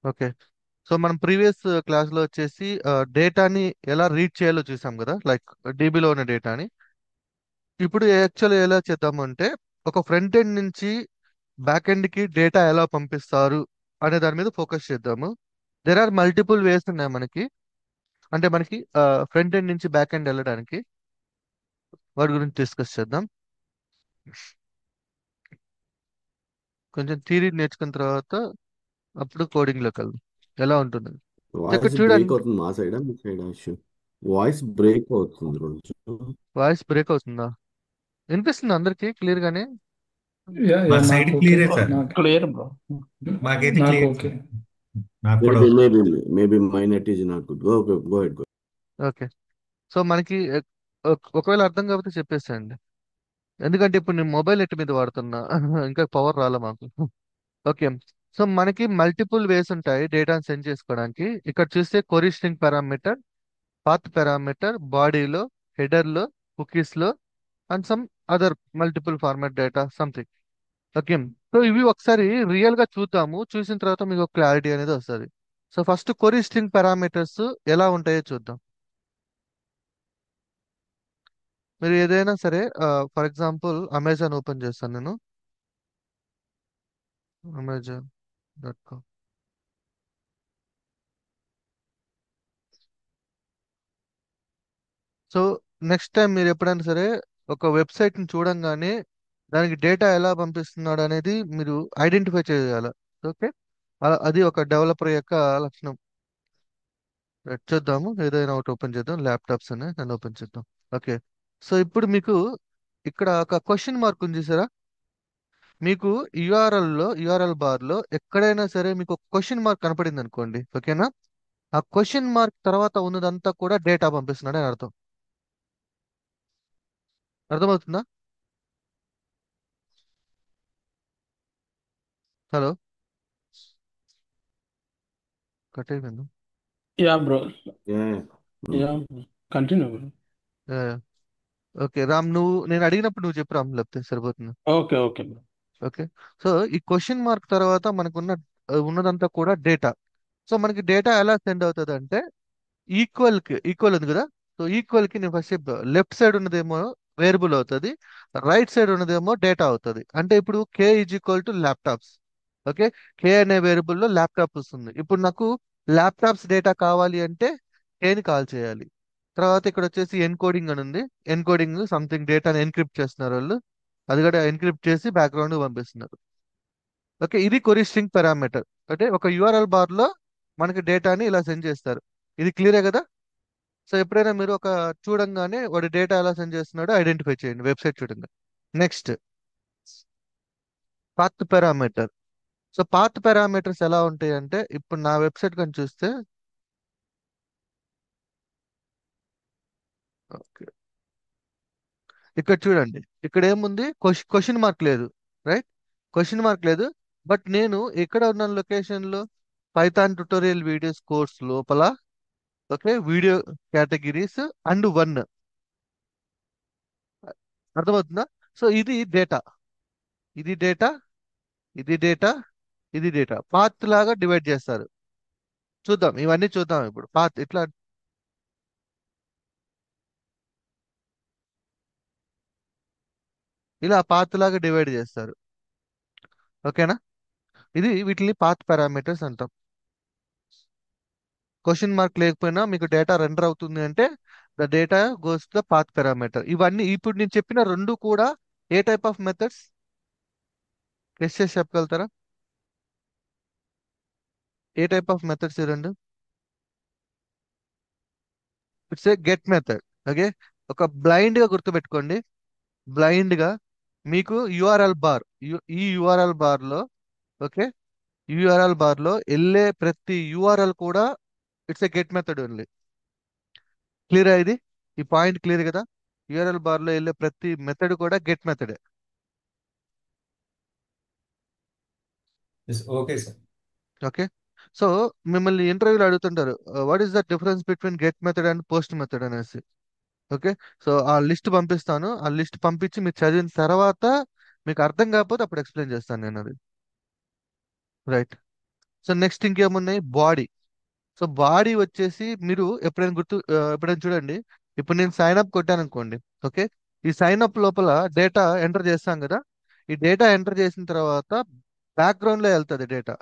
Okay. So మనం previous క్లాస్లో వచ్చేసి డేటాని ఎలా రీడ్ చేయాలో చూసాం కదా, లైక్ డీబీలో ఉన్న డేటాని. ఇప్పుడు యాక్చువల్ ఎలా చేద్దామంటే, ఒక ఫ్రంట్ ఎండ్ నుంచి బ్యాక్ ఎండ్ కి డేటా ఎలా పంపిస్తారు అనే దాని మీద ఫోకస్ చేద్దాము. దెర్ ఆర్ మల్టిపుల్ వేస్ ఉన్నాయి మనకి, అంటే మనకి ఫ్రంట్ ఎండ్ నుంచి బ్యాక్ ఎండ్ వెళ్ళడానికి. వాటి గురించి డిస్కస్ చేద్దాం. కొంచెం థియరీ నేర్చుకున్న తర్వాత అప్పుడు కోడింగ్ లోకి వెళ్దాం ఎలా ఉంటుంది. సో ఇక్కడ వాయిస్ బ్రేక్ చూడండి. అవుతుంది మా సైడా మీ సైడా ఇష్యూ? వాయిస్ బ్రేక్ అవుతుంది కొంచెం. వాయిస్ బ్రేక్ అవుతుందా? వినిపిస్తుంది అందరికీ క్లియర్ గానే? యా మా యా సైడ్ నాకు ఓకే. క్లియరే సార్. నాకు క్లియర్ బ్రో. మాకైతే నాకు క్లియర్ ఓకే. సార్. నాకు కూడా maybe okay. Maybe maybe my net is not good. Go head. Okay. So మనకి ఒకవేళ అర్థం కాకపోతే చెప్పేసేయండి. ఎందుకంటే ఇప్పుడు నేను మొబైల్ నెట్ మీద వాడుతున్నా ఇంకా పవర్ రాలే మాకు. ఓకే. సో మనకి మల్టిపుల్ వేస్ ఉంటాయి డేటాను సెండ్ చేసుకోవడానికి. ఇక్కడ చూస్తే query string parameter, path parameter, బాడీలో, హెడర్లో, కుకీస్లో, and some other multiple format data something. Okay. So ఇవి ఒకసారి రియల్ గా చూద్దాము, చూసిన తర్వాత మీకు క్లారిటీ అనేది వస్తుంది. సో ఫస్ట్ కొరీ స్ట్రింగ్ పారామీటర్స్ ఎలా ఉంటాయో చూద్దాం. మీరు ఏదైనా సరే, ఫర్ ఎగ్జాంపుల్ అమెజాన్ ఓపెన్ చేస్తాను నేను. అమెజాన్.com. సో నెక్స్ట్ టైం మీరు ఎప్పుడైనా సరే ఒక వెబ్సైట్ని చూడంగానే దానికి డేటా ఎలా పంపిస్తున్నాడు అనేది మీరు ఐడెంటిఫై చేయాలి. ఓకే. అది ఒక డెవలపర్ యొక్క లక్షణం. చూద్దాము, ఏదైనా ఒకటి ఓపెన్ చేద్దాం. ల్యాప్టాప్స్ అని నన్ను ఓపెన్ చేద్దాం. ఓకే. సో ఇప్పుడు మీకు ఇక్కడ ఒక క్వశ్చన్ మార్క్ ఉంది చూసారా? మీకు యూఆర్ఎల్ బార్ లో ఎక్కడైనా సరే మీకు ఒక క్వశ్చన్ మార్క్ కనపడింది అనుకోండి, ఓకేనా? ఆ క్వశ్చన్ మార్క్ తర్వాత ఉన్నదంతా కూడా డేటా పంపిస్తున్నాడు అని అర్థం. అర్థమవుతుందా? హలో, కట్ అయిపోయింది. Yeah bro. Yeah. Yeah continue bro. Okay Ram, నేను అడిగినప్పుడు నువ్వు చెప్పు రామ్, లేకపోతే సరిపోతుంది. Okay okay bro. Okay. So ఈ క్వశ్చన్ మార్క్ తర్వాత మనకున్న ఉన్నదంతా కూడా డేటా. సో మనకి డేటా ఎలా సెండ్ అవుతుంది అంటే, ఈక్వల్ ఉంది కదా. సో ఈక్వల్ కి నేను ఫస్ట్ చెప్పా, లెఫ్ట్ సైడ్ ఉన్నదేమో వేరియబుల్ అవుతుంది, రైట్ సైడ్ ఉన్నదేమో డేటా అవుతుంది. అంటే ఇప్పుడు K is equal to laptops. Okay. K అనే వేరియబుల్ లో ల్యాప్టాప్ వస్తుంది. ఇప్పుడు నాకు ల్యాప్టాప్స్ డేటా కావాలి అంటే కేని కాల్ చేయాలి. తర్వాత ఇక్కడ వచ్చేసి ఎన్కోడింగ్ అని ఉంది. ఎన్కోడింగ్ సంథింగ్ డేటాని ఎన్క్రిప్ట్ చేస్తున్నారు వాళ్ళు. అది కూడా ఎన్క్రిప్ట్ చేసి బ్యాక్గ్రౌండ్ పంపిస్తున్నారు. ఓకే. ఇది కొరీ స్ట్రింగ్ పారామీటర్. అంటే ఒక యూఆర్ఎల్ బార్ లో మనకి డేటాని ఇలా సెండ్ చేస్తారు. ఇది క్లియరే కదా? సో ఎప్పుడైనా మీరు ఒక చూడంగానే వాడి డేటా ఎలా సెండ్ చేస్తున్నాడో ఐడెంటిఫై చేయండి వెబ్సైట్ చూడంగా. Next, path parameter. So path parameters ఎలా ఉంటాయి అంటే, ఇప్పుడు నా వెబ్సైట్ కానీ చూస్తే, ఓకే, ఇక్కడ చూడండి. ఇక్కడ ఏముంది? క్వశ్చన్ మార్క్ లేదు, రైట్? క్వశ్చన్ మార్క్ లేదు. బట్ నేను ఎక్కడ ఉన్న లొకేషన్ లో, పైథాన్ ట్యుటోరియల్ వీడియోస్ కోర్స్ లోపల, okay, video categories and one. అర్థమవుతుందా? సో ఇది డేటా, ఇది డేటా, ఇది డేటా, ఇది డేటా. పాత్ లాగా డివైడ్ చేస్తారు. చూద్దాం, ఇవన్నీ చూద్దాం ఇప్పుడు. పాత్ ఇట్లా ఇలా పాత్ లాగా డివైడ్ చేస్తారు. ఓకేనా? వీటిని పాత్ పారామీటర్స్ అంటాం. క్వశ్చన్ మార్క్ లేకపోయినా మీకు డేటా రెండర్ అవుతుంది అంటే the data goes to the path parameter. ఇవన్నీ ఇప్పుడు నేను చెప్పిన రెండు కూడా ఏ టైప్ ఆఫ్ మెథడ్స్? గెస్ చేసి చెప్పగలుగుతారా? ఏ టైప్ ఆఫ్ మెథడ్స్ ఈ రెండు? It's a get method. Okay. ఒక బ్లైండ్ గా గుర్తుపెట్టుకోండి. బ్లైండ్ గా మీకు యుఆర్ఎల్ బార్, ఈ యుఆర్ఎల్ బార్ లో, ఓకే, యూఆర్ఎల్ బార్ లో వెళ్ళే ప్రతి యూఆర్ఎల్ కూడా it's a get method only. Clear ఇది? ఈ పాయింట్ క్లియర్ కదా? యూఆర్ఎల్ బార్ లో వెళ్ళే ప్రతి మెథడ్ కూడా గెట్ మెథడే. Okay sir. ఓకే. సో మిమ్మల్ని ఇంటర్వ్యూలో అడుగుతుంటారు, what is the difference between get method and post method అనేసి. ఓకే. సో ఆ లిస్ట్ పంపిస్తాను. ఆ లిస్ట్ పంపించి మీరు చదివిన తర్వాత మీకు అర్థం కాకపోతే అప్పుడు ఎక్స్ప్లెయిన్ చేస్తాను నేను అది. రైట్. సో నెక్స్ట్ ఇంకేమున్నాయి, బాడీ. సో బాడీ వచ్చేసి మీరు ఎప్పుడైనా చూడండి, ఇప్పుడు నేను సైన్ అప్ కొట్టాను అనుకోండి. ఓకే, ఈ సైన్ అప్ లోపల డేటా ఎంటర్ చేస్తాం కదా. ఈ డేటా ఎంటర్ చేసిన తర్వాత బ్యాక్గ్రౌండ్ లో వెళ్తుంది డేటా.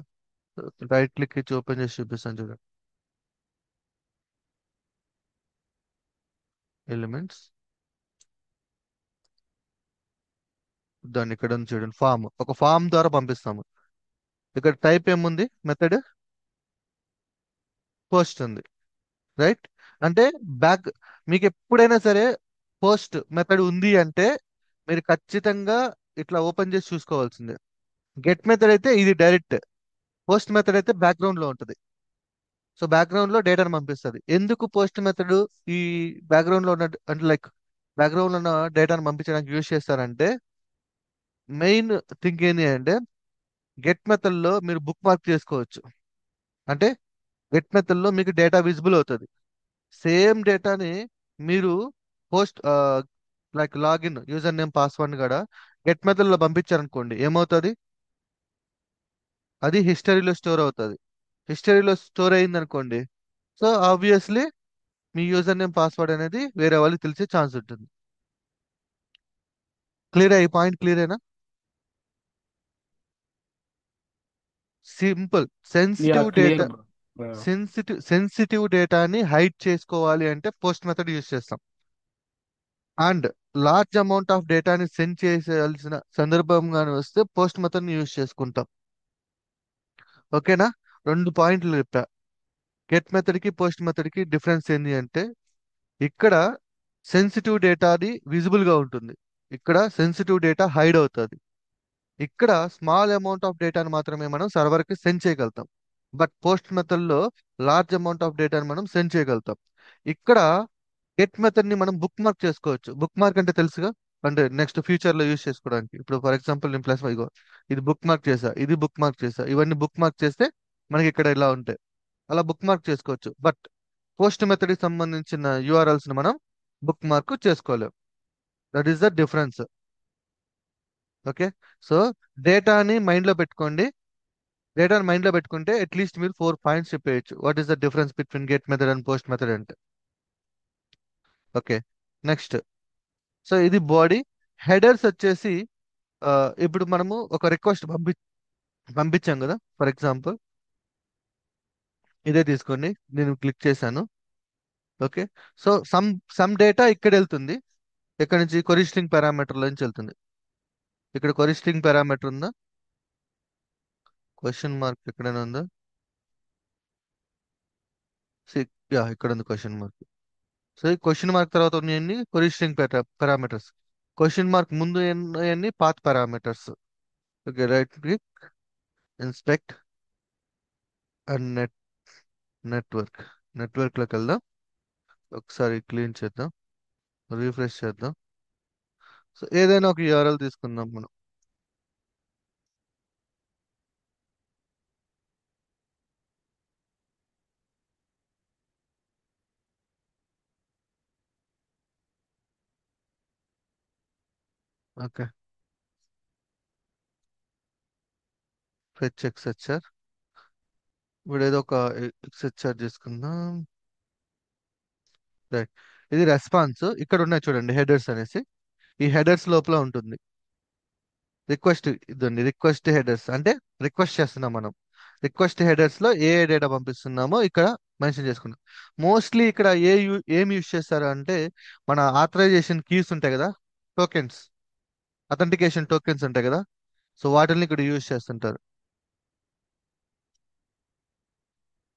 రైట్ క్లిక్ ఇచ్చి ఓపెన్ చేసి చూపిస్తాను చూడండి. ఎలిమెంట్స్, దాన్ని ఇక్కడ ఉంది చూడండి, ఫామ్. ఒక ఫామ్ ద్వారా పంపిస్తాము. ఇక్కడ టైప్ ఏముంది, మెథడ్ పోస్ట్ ఉంది. రైట్. అంటే బ్యాక్, మీకు ఎప్పుడైనా సరే పోస్ట్ మెథడ్ ఉంది అంటే మీరు ఖచ్చితంగా ఇట్లా ఓపెన్ చేసి చూసుకోవాల్సిందే. గెట్ మెథడ్ అయితే ఇది డైరెక్ట్, పోస్ట్ మెథడ్ అయితే బ్యాక్గ్రౌండ్ లో ఉంటుంది. సో బ్యాక్గ్రౌండ్ లో డేటాను పంపిస్తుంది. ఎందుకు పోస్ట్ మెథడ్ ఈ బ్యాక్గ్రౌండ్ లో ఉన్న, అంటే లైక్ బ్యాక్గ్రౌండ్ లో ఉన్న డేటాను పంపించడానికి యూజ్ చేస్తారంటే, మెయిన్ థింగ్ ఏంటి అంటే, గెట్ మెథడ్ లో మీరు బుక్ మార్క్ చేసుకోవచ్చు. అంటే గెట్ మెథడ్ లో మీకు డేటా విజిబుల్ అవుతుంది. సేమ్ డేటాని మీరు post like login user name password కూడా గెట్ మెథడ్ లో పంపించారనుకోండి, ఏమవుతుంది, అది హిస్టరీలో స్టోర్ అవుతుంది. హిస్టరీలో స్టోర్ అయింది అనుకోండి, సో ఆబ్వియస్లీ మీ యూజర్ నేమ్ పాస్వర్డ్ అనేది వేరే వాళ్ళకి తెలిసే ఛాన్స్ ఉంటుంది. క్లియర్, ఈ పాయింట్ క్లియరేనా? Simple. Yeah, sensitive clear, data, bro. Yeah. Sensitive డేటాని హైడ్ చేసుకోవాలి అంటే పోస్ట్ మెథడ్ యూజ్ చేస్తాం. అండ్ లార్జ్ అమౌంట్ ఆఫ్ డేటాని సెండ్ చేయాల్సిన సందర్భంగానే వస్తే పోస్ట్ మెథడ్ ని యూజ్ చేసుకుంటాం. ఓకేనా? రెండు పాయింట్లు చెప్పా. గెట్ మెథడ్ కి పోస్ట్ మెథడ్ కి డిఫరెన్స్ ఏంటి అంటే, ఇక్కడ సెన్సిటివ్ డేటాది విజిబుల్ గా ఉంటుంది, ఇక్కడ సెన్సిటివ్ డేటా హైడ్ అవుతుంది. ఇక్కడ స్మాల్ అమౌంట్ ఆఫ్ డేటాను మాత్రమే మనం సర్వర్ కి సెండ్ చేయగలుగుతాం. బట్ పోస్ట్ మెథడ్ లో లార్జ్ అమౌంట్ ఆఫ్ డేటాను మనం సెండ్ చేయగలుగుతాం. ఇక్కడ గెట్ మెథడ్ ని మనం బుక్ మార్క్ చేసుకోవచ్చు. బుక్ మార్క్ అంటే తెలుసుగా, అంటే నెక్స్ట్ ఫ్యూచర్ లో యూజ్ చేసుకోవడానికి. ఇప్పుడు ఫర్ ఎగ్జాంపుల్ నేను ప్లస్ ఇగో ఇది బుక్ మార్క్ చేసా, ఇది బుక్ మార్క్ చేసా, ఇవన్నీ బుక్ మార్క్ చేస్తే మనకి ఇక్కడ ఇలా ఉంటాయి. అలా బుక్ మార్క్ చేసుకోవచ్చు. బట్ పోస్ట్ మెథడ్ కి సంబంధించిన యూఆర్ఎల్స్ ని మనం బుక్ మార్క్ చేసుకోలేం. That is the difference. Okay. So డేటాని మైండ్ లో పెట్టుకోండి. డేటాని మైండ్ లో పెట్టుకుంటే అట్లీస్ట్ మీరు 4 పాయింట్స్ చెప్పేయచ్చు, what is the difference between get method and post method అంటే. ఓకే. నెక్స్ట్, సో ఇది బాడీ. హెడర్స్ వచ్చేసి ఇప్పుడు మనము ఒక రిక్వెస్ట్ పంపించాం కదా. ఫర్ ఎగ్జాంపుల్ ఇదే తీసుకోండి, నేను క్లిక్ చేశాను. ఓకే. సో సమ్ డేటా ఇక్కడ వెళ్తుంది. ఇక్కడ నుంచి కొరీ స్ట్రింగ్ పారామీటర్ నుంచి వెళ్తుంది. ఇక్కడ కొరీ స్ట్రింగ్ పారామీటర్ ఉందా, క్వశ్చన్ మార్క్ ఎక్కడైనా ఉందా? యా, ఇక్కడ ఉంది క్వశ్చన్ మార్క్. సో ఈ క్వశ్చన్ మార్క్ తర్వాత ఉన్నాయన్ని query string parameters. Question mark ముందు ఉన్నాయన్ని path parameters. Okay. Right click, inspect and network లోకి వెళ్దాం. ఒకసారి క్లీన్ చేద్దాం, రీఫ్రెష్ చేద్దాం. సో ఏదైనా ఒక యూఆర్ఎల్ తీసుకుందాం మనం. Okay, fetch XHR. ఇప్పుడు ఏదో ఒక ఎక్సెచ్చర్ తీసుకుందాం. రైట్. ఇది రెస్పాన్స్. ఇక్కడ ఉన్నాయి చూడండి హెడర్స్ అనేసి. ఈ హెడర్స్ లోపల ఉంటుంది రిక్వెస్ట్. ఇదండి రిక్వెస్ట్ హెడర్స్ అంటే రిక్వెస్ట్ చేస్తున్నాం మనం. రిక్వెస్ట్ హెడర్స్ లో ఏ డేటా పంపిస్తున్నామో ఇక్కడ మెన్షన్ చేసుకున్నాం. మోస్ట్లీ ఇక్కడ ఏం యూజ్ చేస్తారు అంటే, మన ఆథరైజేషన్ కీస్ ఉంటాయి కదా, టోకెన్స్, అథెంటికేషన్ టోకెన్స్ ఉంటాయి కదా, సో వాటిని ఇక్కడ యూజ్ చేస్తుంటారు.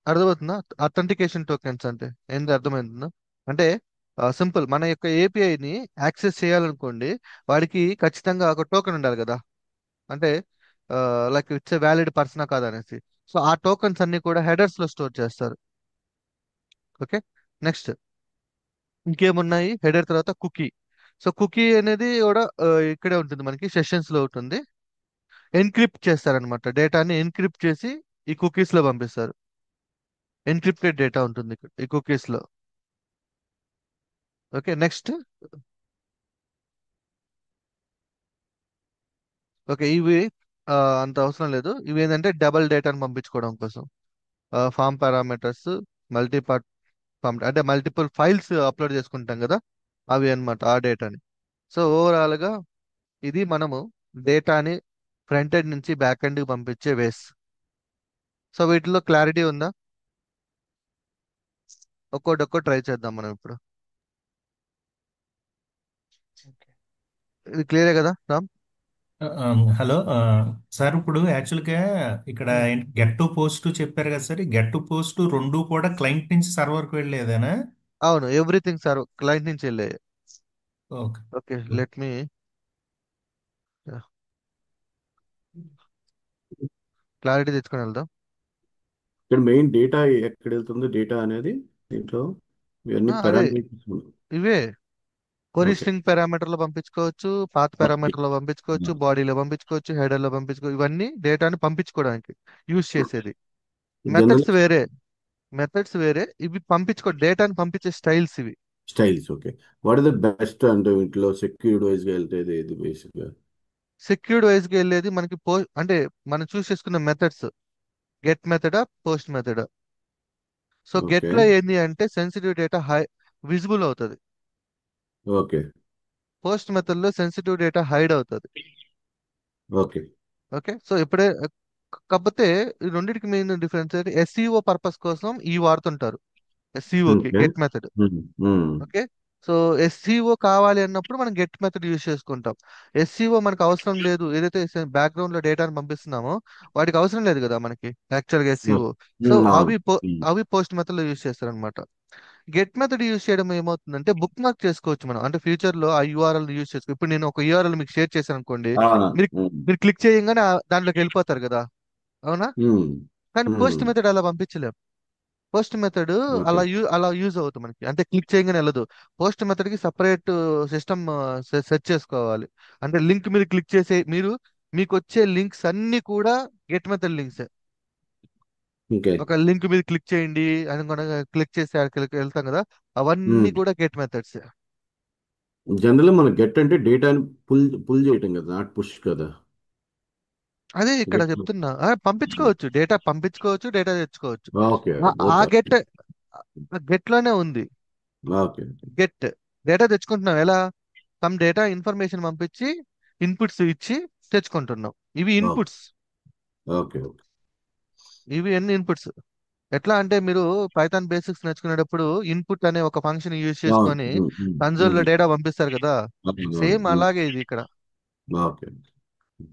అర్థమవుతుందా? అథెంటికేషన్ టోకెన్స్ అంటే ఏంటి, అర్థమవుతుందా? అంటే సింపుల్, మన యొక్క ఏపీఐని యాక్సెస్ చేయాలనుకోండి, వాడికి ఖచ్చితంగా ఒక టోకెన్ ఉండాలి కదా. అంటే లైక్ ఇట్స్ ఏ వ్యాలిడ్ పర్సనా కాదా అనేసి. సో ఆ టోకెన్స్ అన్ని కూడా హెడర్స్ లో స్టోర్ చేస్తారు. ఓకే. నెక్స్ట్ ఇంకేమున్నాయి, హెడర్ తర్వాత కుకీ. సో కుకీ అనేది కూడా ఇక్కడే ఉంటుంది, మనకి సెషన్స్ లో ఉంటుంది. ఎన్క్రిప్ట్ చేస్తారనమాట, డేటాని ఎన్క్రిప్ట్ చేసి ఈ కుకీస్ లో పంపిస్తారు. ఎన్క్రిప్టెడ్ డేటా ఉంటుంది ఇక్కడ ఈ కుకీస్ లో. ఓకే. నెక్స్ట్, ఓకే, ఇవి అంత అవసరం లేదు. ఇవి ఏంటంటే డబల్ డేటాను పంపించుకోవడం కోసం form parameters, multi part form అంటే మల్టిపుల్ ఫైల్స్ అప్లోడ్ చేసుకుంటాం కదా, అవి అన్నమాట ఆ డేటాని. సో ఓవరాల్గా ఇది మనము డేటాని ఫ్రంట్ ఎండ్ నుంచి బ్యాక్ ఎండ్కి పంపించే వేస్. సో వీటిలో క్లారిటీ ఉందా? ఒక్కోటి ట్రై చేద్దాం మనం ఇప్పుడు. ఇది క్లియరే కదా రామ్? హలో సార్, ఇప్పుడు యాక్చువల్గా ఇక్కడ ఉమ్. గెట్ టు పోస్ట్ చెప్పారు కదా సార్. గెట్ టు పోస్ట్ రెండు కూడా క్లయింట్ నుంచి సర్వర్కి వెళ్ళేదేనా? అవును, ఎవ్రీథింగ్ సార్ క్లయింట్ నుంచి వెళ్ళే. ఓకే. ఓకే, లెట్ మీ క్లారిటీ తెచ్చుకొని వెళ్దాం. ఇక్కడ మెయిన్ డేటా ఎక్కడ వెళ్తుంది డేటా అనేది దీంట్లో ఇవన్నీ అదే పారామీటర్స్. ఇవే కొరీ ఓకే. స్ట్రింగ్ పారామీటర్ లో పంపించుకోవచ్చు, పాత్ పారామీటర్ లో పంపించుకోవచ్చు, బాడీలో పంపించుకోవచ్చు, హెడర్ లో పంపించుకోవచ్చు. ఇవన్నీ డేటాని పంపించుకోవడానికి యూజ్ చేసేది. జనరల్ మెథడ్స్ వేరే, మెథడ్స్ వేరే, ఇవి డేటాని పంపించే స్టైల్స్ ఇవి. Styles. Okay. What is the best అంటే ఇంట్లో సెక్యూర్డ్ వైజ్ గా వెళ్తే ఇది బేసిక్ గా. సెక్యూర్డ్ వైజ్ గా వెళ్ళేది మనకి అంటే మనం చూస్ చేసుకున్న మెథడ్స్ గెట్ మెథడా, పోస్ట్ మెథడా. So get okay. లో ఏంది అంటే సెన్సిటివ్ డేటా విజిబుల్ అవుతుంది. ఓకే. పోస్ట్ మెథడ్ లో సెన్సిటివ్ డేటా హైడ్ అవుతుంది. ఓకే. ఓకే, సో ఇప్పుడే కాకపోతే ఈ రెండింటికి మెయిన్ డిఫరెన్స్ ఏంటి, ఎస్సీఓ పర్పస్ కోసం ఈ వాడుతుంటారు, ఎస్సీఓకి okay. Get method. Okay, so SEO కావాలి అన్నప్పుడు మనం గెట్ మెథడ్ యూజ్ చేసుకుంటాం. ఎస్సీఓ మనకు అవసరం లేదు, ఏదైతే బ్యాక్గ్రౌండ్ లో డేటాను పంపిస్తున్నామో వాటికి అవసరం లేదు కదా మనకి యాక్చువల్గా ఎస్సీఓ. సో అవును. అవి పోస్ట్ మెథడ్ లో యూజ్ చేస్తారు అనమాట. గెట్ మెథడ్ యూజ్ చేయడం ఏమవుతుందంటే బుక్ మార్క్ చేసుకోవచ్చు మనం, అంటే ఫ్యూచర్ లో ఆ యూఆర్ఎల్ యూజ్ చేసుకో. ఇప్పుడు నేను ఒక యూఆర్ఎల్ మీకు షేర్ చేశాను అనుకోండి, అవునా. మీరు మీరు క్లిక్ చేయగానే దాంట్లోకి వెళ్ళిపోతారు కదా, అవునా? కానీ పోస్ట్ మెథడ్ అలా పంపించలేం. Post method okay. అలా యూజ్ అవుతుంది మనకి, అంటే క్లిక్ చేయగానే వెళ్ళదు. పోస్ట్ మెథడ్ కి సపరేట్ సిస్టమ్ సెట్ చేసుకోవాలి. అంటే లింక్ మీద క్లిక్ చేసే మీకు వచ్చే లింక్స్ అన్ని కూడా గెట్ మెథడ్ లింక్స్. ఓకే. ఒక లింక్ మీద క్లిక్ చేయండి అని క్లిక్ చేసి అక్కడికి వెళ్తాం కదా, అవన్నీ కూడా గెట్ మెథడ్స్. జనరల్ మన గెట్ అంటే డేటాని పుల్ పుల్ చేయటం కదా, నాట్ పుష్ కదా. అదే ఇక్కడ గెట్. చెప్తున్నా, పంపించుకోవచ్చు, డేటా పంపించుకోవచ్చు, డేటా తెచ్చుకోవచ్చు. ఓకే. ఆ బోత్ ఆర్. గెట్ లోనే ఉంది. ఓకే. గెట్ డేటా తెచ్చుకుంటున్నాం ఎలా, సమ్ డేటా ఇన్ఫర్మేషన్ పంపించి ఇన్పుట్స్ ఇచ్చి తెచ్చుకుంటున్నాం. ఇవి ఓకే. Inputs, okay. ఇవి ఎన్ని ఇన్పుట్స్. ఎట్లా అంటే మీరు పైథాన్ బేసిక్స్ నేర్చుకునేటప్పుడు ఇన్పుట్ అనే ఒక ఫంక్షన్ యూజ్ అవును. చేసుకొని కన్సోల్ లో డేటా పంపిస్తారు కదా, సేమ్ అలాగే ఇది ఇక్కడ. ఓకే.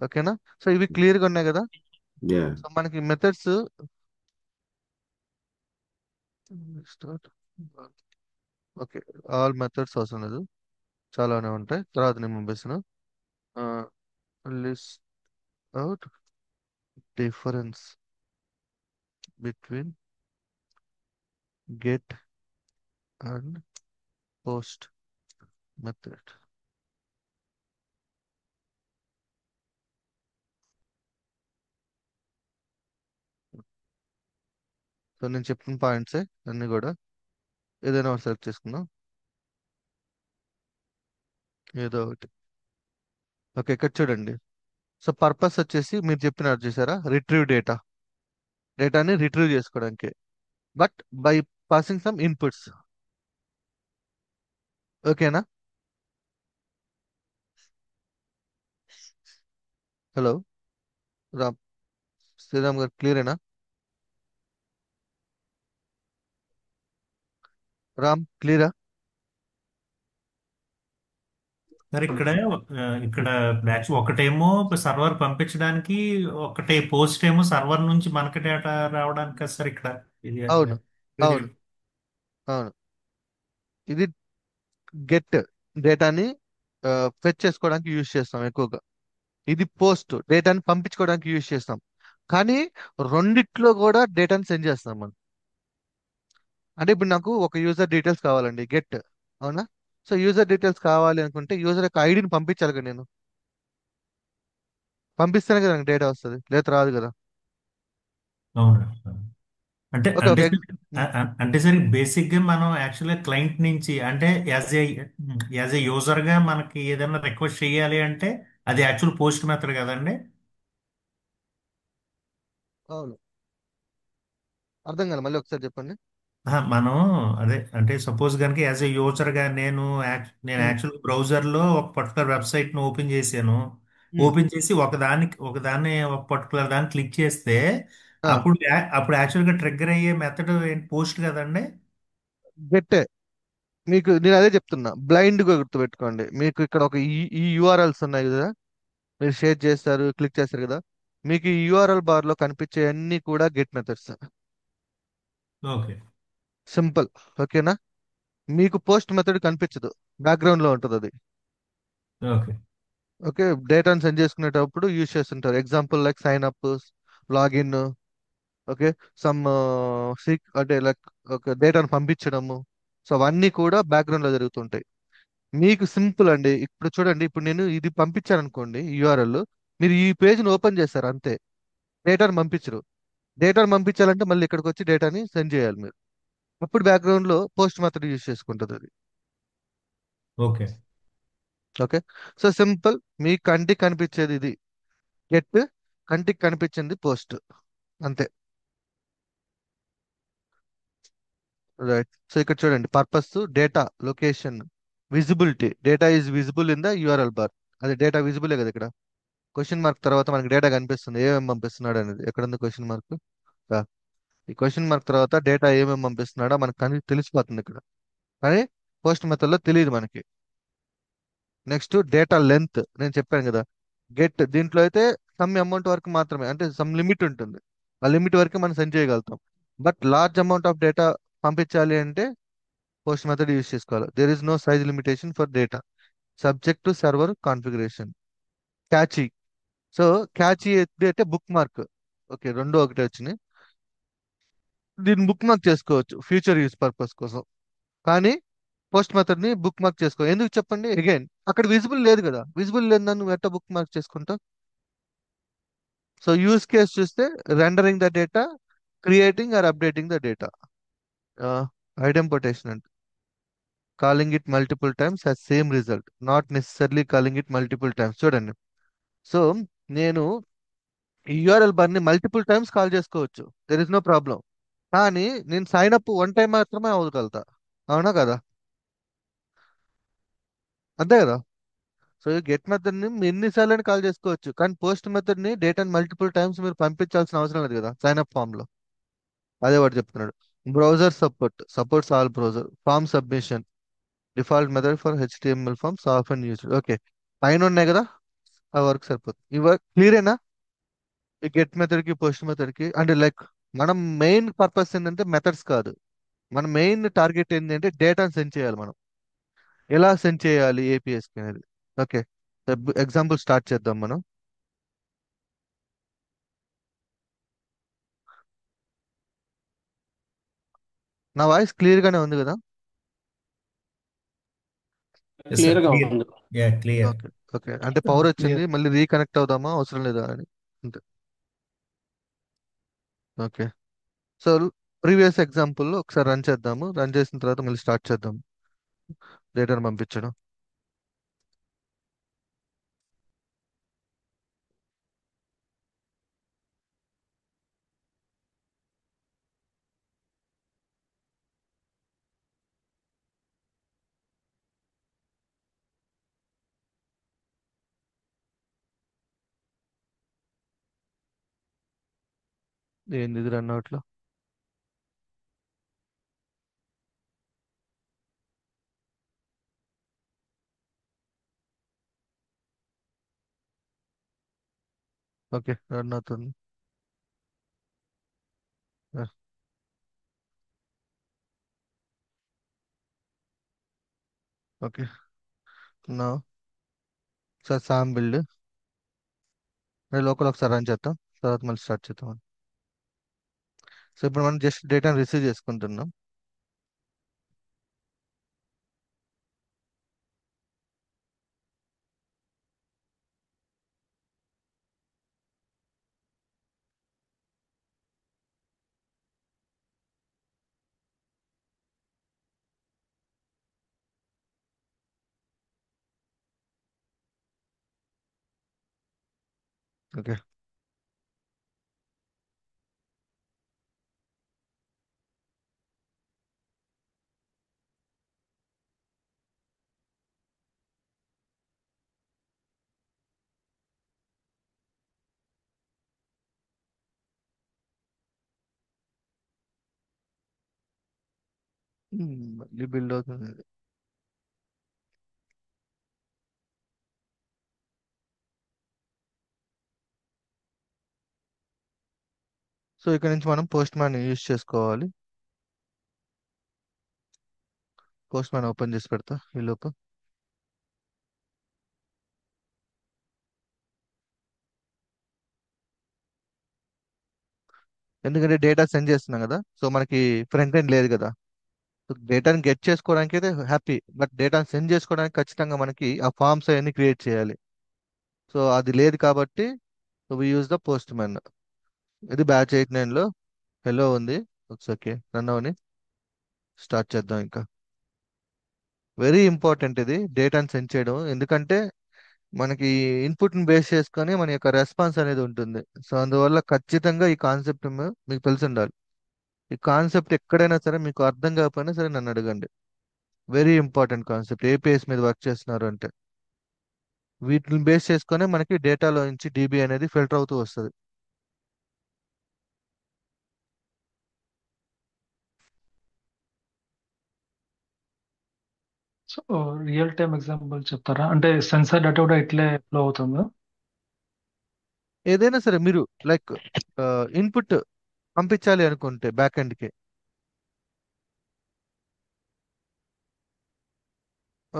ఓకేనా? సో ఇవి క్లియర్ గా ఉన్నాయి కదా. యా. సో మనకి మెథడ్స్ ఓకే, ఆల్ మెథడ్స్ అవసరం లేదు, చాలానే ఉంటాయి, తర్వాత నేను పంపిస్తాను. List out difference between get and post method. So నేను చెప్పిన పాయింట్సే అన్ని కూడా, ఏదైనా ఒకటి సెలెక్ట్ చేసుకుందాం, ఏదో ఒకటి. ఓకే, ఇక్కడ చూడండి. సో పర్పస్ వచ్చేసి మీరు చెప్పినారు చూసారా, రిట్రీవ్ డేటాని రిట్రీవ్ చేసుకోవడానికి, but by passing some inputs. ఓకేనా? హలో రామ్, శ్రీరామ్ గారు క్లియరేనా? రామ్ క్లియరా? సార్ ఇక్కడ ఒకటేమో సర్వర్ పంపించడానికి, ఒకటే పోస్ట్ ఏమో సర్వర్ నుంచి మనకి డేటా రావడానికి కదా సార్ ఇక్కడ. ఇది అవును, అవును, అవును. ఇది గెట్ డేటాని ఫెచ్ చేసుకోవడానికి యూజ్ చేస్తాం ఎక్కువగా. ఇది పోస్ట్ డేటాని పంపించుకోవడానికి యూజ్ చేస్తాం. కానీ రెండిట్లో కూడా డేటాని సెండ్ చేస్తాం మనం. అంటే ఇప్పుడు నాకు ఒక యూజర్ డీటెయిల్స్ కావాలండి, గెట్, అవునా? సో యూజర్ డీటెయిల్స్ కావాలి అనుకుంటే యూజర్ యొక్క ఐడిని పంపించాలి కదా నేను, పంపిస్తేనే కదా నాకు డేటా వస్తుంది, లేదా రాదు కదా. అవును. అంటే ఓకే, అంటే ఓకే. అంటే సార్ బేసిక్ గా మనం యాక్చువల్గా క్లయింట్ నుంచి అంటే యాజ్ ఏ యూజర్ గా మనకి ఏదైనా రిక్వెస్ట్ చేయాలి అంటే అది యాక్చువల్ పోస్ట్ మెథడ్ కదండి. అవును. అర్థం కాదు, మళ్ళీ ఒకసారి చెప్పండి. మనం అదే అంటే సపోజ్ కనుక యాజ్ ఏ యూజర్ గా నేను ఉమ్, యాక్చువల్ బ్రౌజర్ లో ఒక పర్టికులర్ వెబ్సైట్ ను ఓపెన్ చేశాను. ఉమ్, ఓపెన్ చేసి ఒకదాన్ని ఒక పర్టికులర్ దాన్ని క్లిక్ చేస్తే ఆ, అప్పుడు యాక్చువల్ గా ట్రిగ్గర్ అయ్యే మెథడ్ ఏంటి? పోస్ట్ కదండి. గెట్టే. మీకు నేను అదే చెప్తున్నా, బ్లైండ్ గా గుర్తుపెట్టుకోండి. మీకు ఇక్కడ ఒక ఈ యూఆర్ఎల్స్ ఉన్నాయి కదా, మీరు షేర్ చేస్తారు, క్లిక్ చేస్తారు కదా, మీకు ఈ యూఆర్ఎల్ బార్ లో కనిపించే అన్ని కూడా గెట్ మెథడ్స్. ఓకే. సింపుల్. ఓకేనా? మీకు పోస్ట్ మెథడ్ కనిపించదు, బ్యాక్గ్రౌండ్ లో ఉంటుంది అది. ఓకే. ఓకే, డేటాను సెండ్ చేసుకునేటప్పుడు యూజ్ చేస్తుంటారు. Example like sign up, login, okay, some సీక్ అంటే లైక్ ఒక డేటాను పంపించడము. సో అవన్నీ కూడా బ్యాక్గ్రౌండ్ లో జరుగుతుంటాయి. మీకు సింపుల్ అండి. ఇప్పుడు చూడండి, ఇప్పుడు నేను ఇది పంపించాను అనుకోండి యూఆర్ఎల్, మీరు ఈ పేజ్ని ఓపెన్ చేస్తారు అంతే, డేటాను పంపించరు. డేటాను పంపించాలంటే మళ్ళీ ఇక్కడికి వచ్చి డేటాని సెండ్ చేయాలి మీరు. అప్పుడు బ్యాక్గ్రౌండ్ లో పోస్ట్ మెథడ్ యూజ్ చేసుకుంటుంది అది. ఓకే. ఓకే. So simple. మీ కంటికి కనిపించేది ఇది గెట్, కంటికి కనిపించింది పోస్ట్, అంతే. రైట్. సో ఇక్కడ చూడండి, purpose, data, location, visibility. Data is visible in the URL bar. అది డేటా విజిబులే కదా ఇక్కడ. క్వశ్చన్ మార్క్ తర్వాత మనకి డేటా కనిపిస్తుంది, ఏమేమి పంపిస్తున్నాడు అనేది. ఎక్కడ ఉంది క్వశ్చన్ మార్క్? ఈ క్వశ్చన్ మార్క్ తర్వాత డేటా ఏమేమి పంపిస్తున్నాడో మనకు తెలిసిపోతుంది ఇక్కడ. కానీ పోస్ట్ మెథడ్ లో తెలియదు మనకి. నెక్స్ట్ డేటా లెంత్, నేను చెప్పాను కదా. గెట్ దీంట్లో అయితే సమ్ అమౌంట్ వరకు మాత్రమే, అంటే సమ్ లిమిట్ ఉంటుంది. ఆ లిమిట్ వరకు మనం సెండ్ చేయగలుగుతాం. But large amount of data పంపించాలి అంటే పోస్ట్ మెథడ్ యూస్ చేసుకోవాలి. There is no size limitation for data, subject to server configuration. Cache. So cache అంటే బుక్ మార్క్. ఓకే, రెండు ఒకటే వచ్చినాయి. దీన్ని బుక్ మార్క్ చేసుకోవచ్చు ఫ్యూచర్ యూస్ పర్పస్ కోసం. కానీ పోస్ట్ మెథడ్ ని బుక్ మార్క్ చేసుకో, ఎందుకు చెప్పండి అగైన్, అక్కడ విజిబుల్ లేదు కదా. విజిబుల్ లేదు, నువ్వు ఎట్లా బుక్ మార్క్ చేసుకుంటావు? సో యూస్ కేస్ చూస్తే rendering the data, creating or updating the data. Idempotent అంటే calling it multiple times has same result, not necessarily calling it multiple times. చూడండి, సో నేను ఈ యూఆర్ఎల్ బార్ ని మల్టిపుల్ టైమ్స్ కాల్ చేసుకోవచ్చు, there is no problem. కానీ నేను sign up one time మాత్రమే అవ్వగలుగుతా. అవునా కదా? అంతే కదా? సో ఈ గెట్ మెథడ్ ని మీరు ఎన్నిసార్లు కాల్ చేసుకోవచ్చు, కానీ పోస్ట్ మెథడ్ ని డేటాని మల్టిపుల్ టైమ్స్ మీరు పంపించాల్సిన అవసరం లేదు కదా సైన్ అప్ ఫామ్ లో. అదే వాడు చెప్తున్నాడు. Browser supports all browser form submission, default method for HTML forms often used. Okay, పైన ఉన్నాయి కదా, ఆ వర్క్ సరిపోతుంది. ఈ వర్క్ క్లియరేనా? ఈ గెట్ మెథడ్ కి పోస్ట్ మెథడ్ కి అంటే లైక్ మనం మెయిన్ పర్పస్ ఏంటంటే మెథడ్స్ కాదు, మన మెయిన్ టార్గెట్ ఏంటంటే డేటాను సెండ్ చేయాలి మనం. ఎలా సెండ్ చేయాలి ఏపీఎస్ కి అనేది. ఓకే, ఎగ్జాంపుల్ స్టార్ట్ చేద్దాం మనం. నా వాయిస్ క్లియర్ గానే ఉంది కదా? ఎస్ సార్, క్లియర్ గా క్లియర్. ఉంది. Yeah, clear. ఓకే. ఓకే, అంటే పవర్ వచ్చింది, క్లియర్. మళ్ళీ రీకనెక్ట్ అవుదామా అవసరం లేదా అని. అంతే. ఓకే. సో ప్రీవియస్ ఎగ్జాంపుల్ ఒకసారి రన్ చేద్దాము, రన్ చేసిన తర్వాత మళ్ళీ స్టార్ట్ చేద్దాం డేటాను పంపించడం. ఏంది ఇది రన్ అవుట్లో? ఓకే, రన్ అవుతుంది. ఓకే, నా సార్ సామ్ బిల్డ్ లోకల్ ఒకసారి రన్ చేద్దాం, తర్వాత మళ్ళీ స్టార్ట్ చేద్దాం. సో ఇప్పుడు మనం జస్ట్ డేటాను రిసీవ్ చేసుకుంటున్నాం. ఓకే. మళ్ళీ బిల్డ్ అవుతుంది. సో ఇక్కడ నుంచి మనం పోస్ట్ మ్యాన్ యూజ్ చేసుకోవాలి. పోస్ట్ మ్యాన్ ఓపెన్ చేసి పెడతా ఈ లోపు. ఎందుకంటే డేటా సెండ్ చేస్తున్నాం కదా, సో మనకి ఫ్రంట్ ఎండ్ లేదు కదా. సో డేటాని గెట్ చేసుకోవడానికి అయితే హ్యాపీ, బట్ డేటాని సెండ్ చేసుకోవడానికి ఖచ్చితంగా మనకి ఆ ఫామ్స్ అవన్నీ క్రియేట్ చేయాలి. సో అది లేదు కాబట్టి we use the Postman. ఇది బ్యాచ్ 89లో హెలో ఉంది. ఓకే, రన్ అవని స్టార్ట్ చేద్దాం. ఇంకా వెరీ ఇంపార్టెంట్ ఇది డేటాని సెండ్ చేయడం, ఎందుకంటే మనకి ఇన్పుట్ని బేస్ చేసుకొని మన యొక్క రెస్పాన్స్ అనేది ఉంటుంది. సో అందువల్ల ఖచ్చితంగా ఈ కాన్సెప్ట్ మీకు తెలిసి ఉండాలి. ఈ కాన్సెప్ట్ ఎక్కడైనా సరే మీకు అర్థం కాకపోయినా సరే నన్ను అడగండి. Very important concept. ఏపీఎస్ మీద వర్క్ చేస్తున్నారు అంటే వీటిని బేస్ చేసుకొని మనకి డేటాలో నుంచి డీబీ అనేది ఫిల్టర్ అవుతూ వస్తుంది. సో రియల్ టైమ్ ఎగ్జాంపుల్ చెప్తారా? అంటే సెన్సార్ డేటా కూడా ఇట్లే ఫ్లో అవుతుందా? ఏదైనా సరే మీరు లైక్ ఇన్పుట్ పంపించాలి అనుకుంటే బ్యాక్ ఎండ్కి,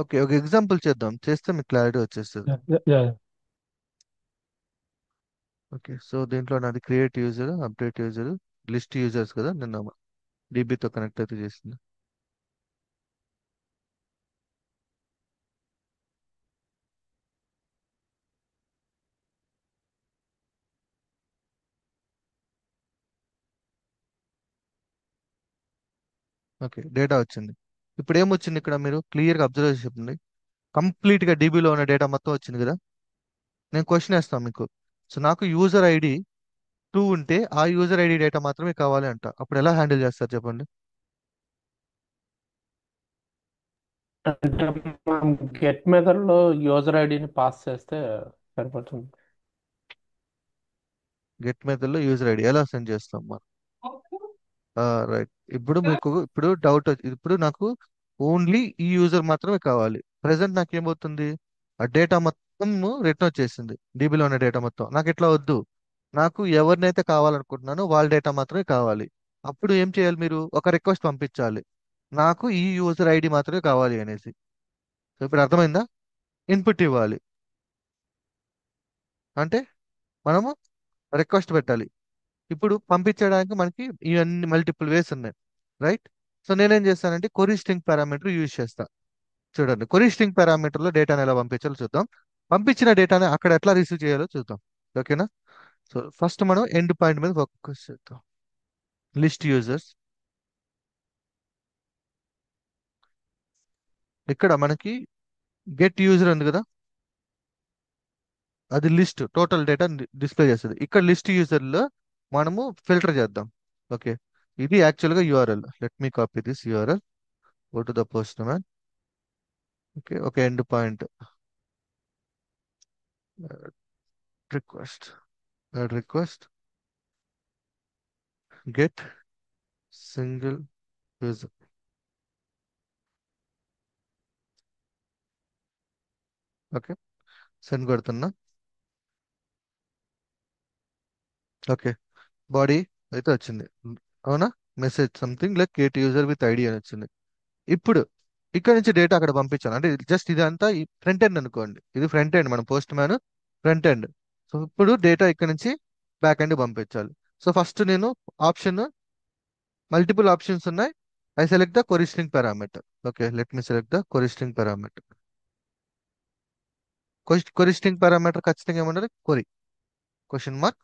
ఓకే ఒక ఎగ్జాంపుల్ చేద్దాం, చేస్తే మీకు క్లారిటీ వచ్చేస్తుంది. యా. ఓకే, సో దీంట్లో నాది create user, update user, list users కదా, నిన్న డీబీతో కనెక్ట్ అయితే చేసింది. ఓకే, డేటా వచ్చింది. ఇప్పుడు ఏమొచ్చింది ఇక్కడ మీరు క్లియర్గా అబ్జర్వ్ చేసి చెప్పండి. కంప్లీట్గా డీబీలో ఉన్న డేటా మొత్తం వచ్చింది కదా. నేను క్వశ్చన్ వేస్తాను మీకు. సో నాకు యూజర్ ఐడి 2 ఉంటే ఆ యూజర్ ఐడి డేటా మాత్రమే కావాలి అంట, అప్పుడు ఎలా హ్యాండిల్ చేస్తారు చెప్పండి. అంటే మనం గెట్ మెథడ్లో యూజర్ ఐడిని పాస్ చేస్తే సరిపోతుంది. గెట్ మెథడ్లో యూజర్ ఐడి ఎలా సెండ్ చేస్తాం మనం? రైట్. ఇప్పుడు మీకు ఇప్పుడు డౌట్ ఇప్పుడు నాకు ఓన్లీ ఈ యూజర్ మాత్రమే కావాలి. ప్రెసెంట్ నాకు ఏమవుతుంది, ఆ డేటా మొత్తం రిటర్న్ వచ్చేసింది, డీబీలో ఉన్న డేటా మొత్తం. నాకు ఎట్లా వద్దు, నాకు ఎవరినైతే కావాలనుకుంటున్నానో వాళ్ళ డేటా మాత్రమే కావాలి. అప్పుడు ఏం చేయాలి, మీరు ఒక రిక్వెస్ట్ పంపించాలి, నాకు ఈ యూజర్ ఐడి మాత్రమే కావాలి అనేసి. సో ఇప్పుడు అర్థమైందా? ఇన్పుట్ ఇవ్వాలి అంటే మనము రిక్వెస్ట్ పెట్టాలి. ఇప్పుడు పంపించడానికి మనకి ఇవన్నీ మల్టిపుల్ వేస్ ఉన్నాయి, రైట్. సో నేనేం చేస్తానంటే కొరీ స్ట్రింగ్ పారామీటర్ యూజ్ చేస్తా. చూడండి, కొరీ స్ట్రింగ్ పారామీటర్లో డేటాను ఎలా పంపించాలో చూద్దాం. పంపించిన డేటాని అక్కడ ఎట్లా రిసీవ్ చేయాలో చూద్దాం. ఓకేనా. సో ఫస్ట్ మనం ఎండ్ పాయింట్ మీద ఫోకస్ చేద్దాం. లిస్ట్ యూజర్స్, ఇక్కడ మనకి గెట్ యూజర్ ఉంది కదా, అది లిస్ట్ టోటల్ డేటా డిస్ప్లే చేస్తుంది. ఇక్కడ లిస్ట్ యూజర్లో మనము ఫిల్టర్ చేద్దాం. ఓకే, ఇది యాక్చువల్గా URL. Let me copy this URL, go to the postman. Okay, ఒక end point request, request get single user. Okay, send కొడుతున్నా. ఓకే, బాడీ అయితే వచ్చింది, అవునా. Message something like get user with ID అని వచ్చింది. ఇప్పుడు ఇక్కడ నుంచి డేటా అక్కడ పంపించాను అంటే జస్ట్ ఇదంతా ఈ ఫ్రంట్ ఎండ్ అనుకోండి, ఇది ఫ్రంట్ ఎండ్, మన postman front end. So ఇప్పుడు డేటా ఇక్కడ నుంచి బ్యాక్ ఎండ్ పంపించాలి. సో ఫస్ట్ నేను ఆప్షన్, మల్టిపుల్ ఆప్షన్స్ ఉన్నాయి. I select the query string parameter. Okay, let me select the query string parameter. Query string parameter ఖచ్చితంగా ఏమన్నారు, query question mark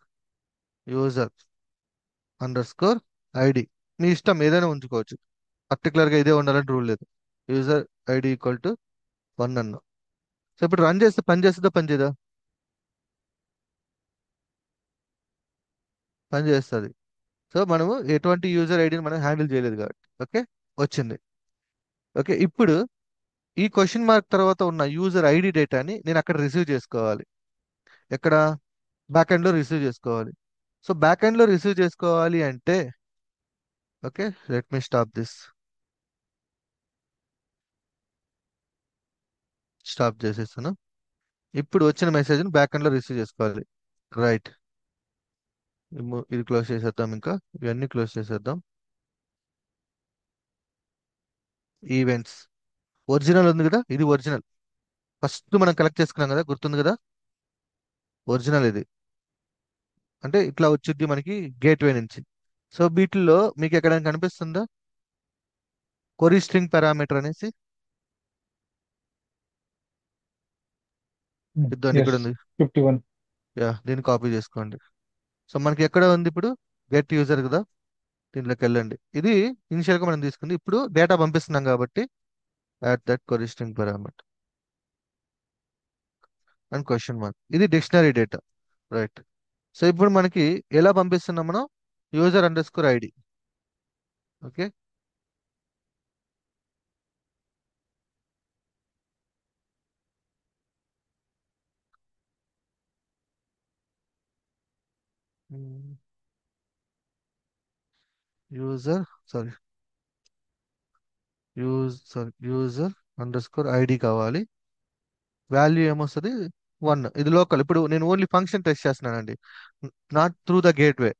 user underscore ID. మీ ఇష్టం ఏదైనా ఉంచుకోవచ్చు, పర్టికులర్గా ఇదే ఉండాలని రూల్ లేదు. యూజర్ ఐడి ఈక్వల్ టు 1 అన్న. సో ఇప్పుడు రన్ చేస్తే పని చేస్తుందా పని చేయదా? పని చేస్తుంది. సో మనము ఎటువంటి యూజర్ ఐడిని మనం హ్యాండిల్ చేయలేదు కాబట్టి ఓకే, వచ్చింది. ఓకే, ఇప్పుడు ఈ క్వశ్చన్ మార్క్ తర్వాత ఉన్న యూజర్ ఐడి డేటాని నేను అక్కడ రిసీవ్ చేసుకోవాలి. ఎక్కడ? బ్యాక్ ఎండ్లో రిసీవ్ చేసుకోవాలి. సో బ్యాక్ ఎండ్లో రిసీవ్ చేసుకోవాలి అంటే okay, let me stop this. Stop చేసేస్తాను. ఇప్పుడు వచ్చిన మెసేజ్ని బ్యాక్ ఎండ్లో రిసీవ్ చేసుకోవాలి. రైట్. ఇది క్లోజ్ చేసేద్దాం, ఇంకా ఇవన్నీ క్లోజ్ చేసేద్దాం. ఈవెంట్స్ ఒరిజినల్ ఉంది కదా, ఇది ఒరిజినల్. ఫస్ట్ మనం కలెక్ట్ చేసుకున్నాం కదా, గుర్తుంది కదా, ఒరిజినల్ ఇది. అంటే ఇట్లా వచ్చింది మనకి గేట్వే నుంచి. సో వీటిల్లో మీకు ఎక్కడైనా కనిపిస్తుందా కొరీ స్ట్రింగ్ పారామీటర్ అనేసి? ఇద్దండి, ఇక్కడ ఎస్. ఉంది. 51. యా, దీన్ని కాపీ చేసుకోండి. సో మనకి ఎక్కడ ఉంది ఇప్పుడు, గెట్ యూజర్ కదా, దీంట్లోకి వెళ్ళండి. ఇది ఇనిషియల్ గా మనం తీసుకుంది. ఇప్పుడు డేటా పంపిస్తున్నాం కాబట్టి at that కొరీ string parameter and question mark. ఇది డిక్షనరీ డేటా. రైట్. సో ఇప్పుడు మనకి ఎలా పంపిస్తున్నాం మనం, user underscore ID. Okay. User sorry user underscore ID కావాలి. వాల్యూ ఏమొస్తుంది, 1. ఇది లోకల్. ఇప్పుడు నేను ఓన్లీ ఫంక్షన్ టెస్ట్ చేస్తున్నానండి, not through the gateway.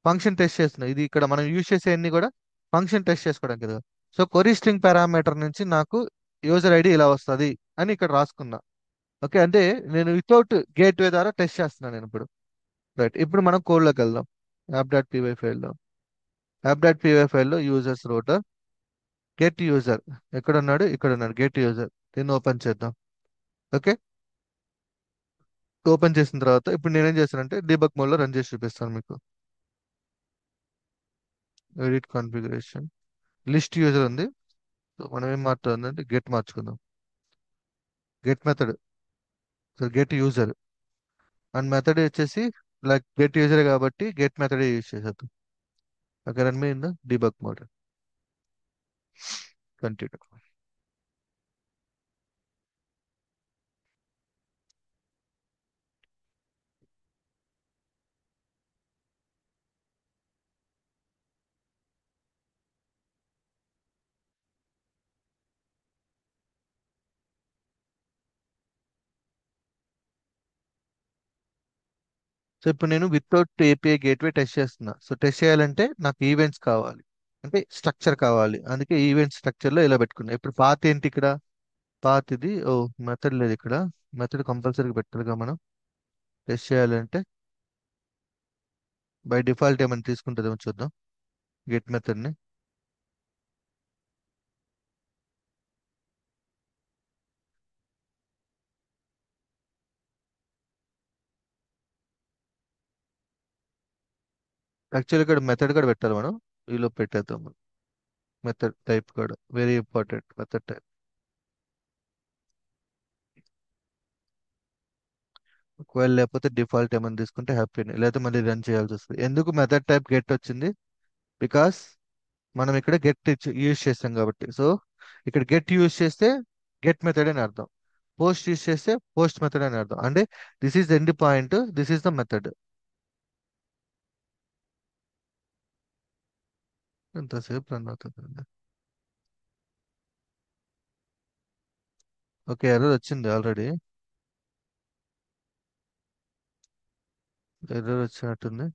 Function test చేస్తున్నా. ఇది ఇక్కడ మనం యూజ్ చేసే అన్ని కూడా ఫంక్షన్ టెస్ట్ చేసుకోవడానికి కదా. సో కొరీ స్ట్రింగ్ పారామీటర్ నుంచి నాకు యూజర్ ఐడి ఇలా వస్తుంది అని ఇక్కడ రాసుకున్నా. ఓకే, అంటే నేను వితౌట్ గేట్వే ద్వారా టెస్ట్ చేస్తున్నాను నేను ఇప్పుడు. రైట్. ఇప్పుడు మనం కోడ్లోకి వెళ్దాం. యాప్ డాట్ పీవై ఫైల్లో, యూజర్స్ రోటర్ గెట్ యూజర్ ఎక్కడ ఉన్నాడు, ఇక్కడ ఉన్నాడు, గెట్ యూజర్. దీన్ని ఓపెన్ చేద్దాం. ఓకే. ఓపెన్ చేసిన తర్వాత ఇప్పుడు నేనేం చేస్తానంటే డీబగ్ మోడ్లో రన్ చేసి చూపిస్తాను మీకు. ఎడిట్ కాన్ఫిగరేషన్, లిస్ట్ యూజర్ ఉంది. సో మనం ఏం మాట్లాడుతుందంటే గెట్ మార్చుకుందాం. Get method, so get user and method వచ్చేసి లైక్ గెట్ యూజర్ కాబట్టి గెట్ మెథడ్ యూజ్ చేసేద్దాం. Okay, run me in the debug mode. Continue. So ఇప్పుడు నేను వితౌట్ ఏపీఐ గేట్వే టెస్ట్ చేస్తున్నా. సో టెస్ట్ చేయాలంటే నాకు ఈవెంట్స్ కావాలి, అంటే స్ట్రక్చర్ కావాలి. అందుకే ఈవెంట్ స్ట్రక్చర్ లో ఇలా పెట్టుకున్నా. ఇప్పుడు పాత్ ఏంటి ఇక్కడ, పాత్ ఇది. ఓ, మెథడ్ లేదు ఇక్కడ. మెథడ్ కంపల్సరీగా పెట్టాలిగా మనం టెస్ట్ చేయాలంటే. బై డిఫాల్ట్ ఏమైనా తీసుకుంటుందేమో చూద్దాం గెట్ మెథడ్ని. యాక్చువల్లీ ఇక్కడ మెథడ్ కూడా పెట్టాలి మనం, ఈలో పెట్టేద్దాం. మెథడ్ టైప్ కూడా వెరీ ఇంపార్టెంట్, మెథడ్ టైప్. ఒకవేళ లేకపోతే డిఫాల్ట్ ఏమైనా తీసుకుంటే హ్యాపీనే, లేకపోతే మళ్ళీ రన్ చేయాల్సి వస్తుంది. ఎందుకు మెథడ్ టైప్ గెట్ వచ్చింది, బికాస్ మనం ఇక్కడ గెట్ యూజ్ చేస్తాం కాబట్టి. సో ఇక్కడ గెట్ యూజ్ చేస్తే గెట్ మెథడ్ అని అర్థం, పోస్ట్ యూజ్ చేస్తే పోస్ట్ మెథడ్ అని అర్థం. అంటే this is the end point, this is the method. ఎంతసేపు రన్ అవుతుంది. ఓకే, ఎర్రర్ వచ్చింది ఆల్రెడీ. ఎర్రర్ వచ్చినట్టుంది.